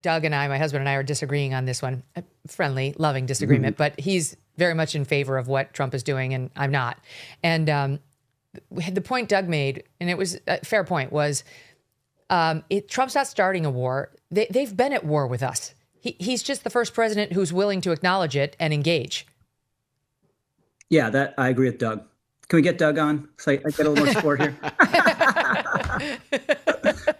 Doug and I, my husband and I, are disagreeing on this one. A friendly, loving disagreement, but he's very much in favor of what Trump is doing, and I'm not. And the point Doug made, and it was a fair point, was Trump's not starting a war. They've been at war with us. He's just the first president who's willing to acknowledge it and engage. Yeah, that I agree with Doug. Can we get Doug on? So I get a little more support here.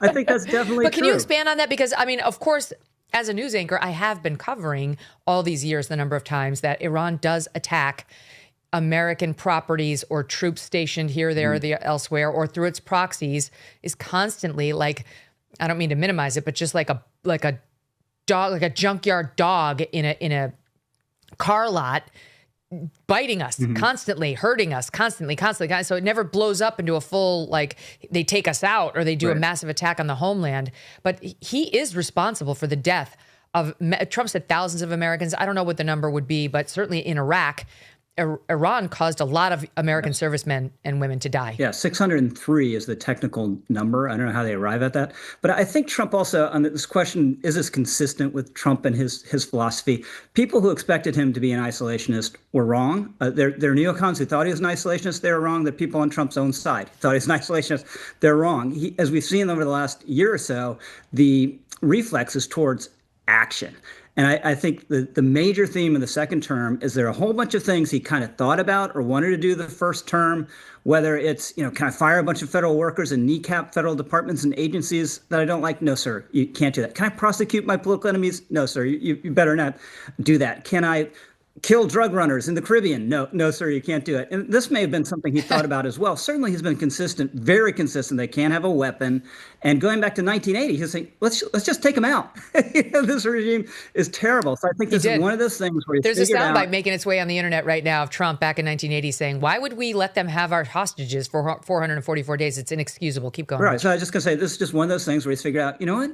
I think that's definitely But can true. you expand on that? Because, I mean, of course, as a news anchor, I have been covering all these years the number of times that Iran does attack American properties or troops stationed here, there, or elsewhere, or through its proxies, is constantly like, I don't mean to minimize it, but just like a dog, like a junkyard dog in a car lot, biting us constantly, hurting us constantly. So it never blows up into a full, like, they take us out or they do a massive attack on the homeland. But he is responsible for the death of, Trump said thousands of Americans. I don't know what the number would be, but certainly in Iraq, Iran caused a lot of American servicemen and women to die. Yeah, 603 is the technical number. I don't know how they arrive at that. But I think Trump also, on this question, is this consistent with Trump and his philosophy? People who expected him to be an isolationist were wrong. They're neocons who thought he was an isolationist. They were wrong. The people on Trump's own side thought he was an isolationist. They're wrong. As we've seen over the last year or so, the reflex is towards action. And I think the major theme of the second term is there are a whole bunch of things he kind of thought about or wanted to do the first term, whether it's, can I fire a bunch of federal workers and kneecap federal departments and agencies that I don't like? No, sir, you can't do that. Can I prosecute my political enemies? No, sir, you better not do that. Can I kill drug runners in the Caribbean? No, sir, you can't do it. And this may have been something he thought about as well. Certainly he's been consistent, very consistent. They can't have a weapon. And going back to 1980, he's saying, let's just take them out. This regime is terrible. So I think this is one of those things where there's a soundbite making its way on the internet right now of Trump back in 1980 saying, why would we let them have our hostages for 444 days? It's inexcusable. Keep going. Right. So I was just going to say, this is just one of those things where he's figured out, you know what?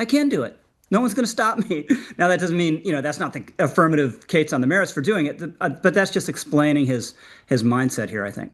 I can do it. No one's going to stop me. Now, that doesn't mean, that's not the affirmative case on the merits for doing it, but that's just explaining his mindset here, I think.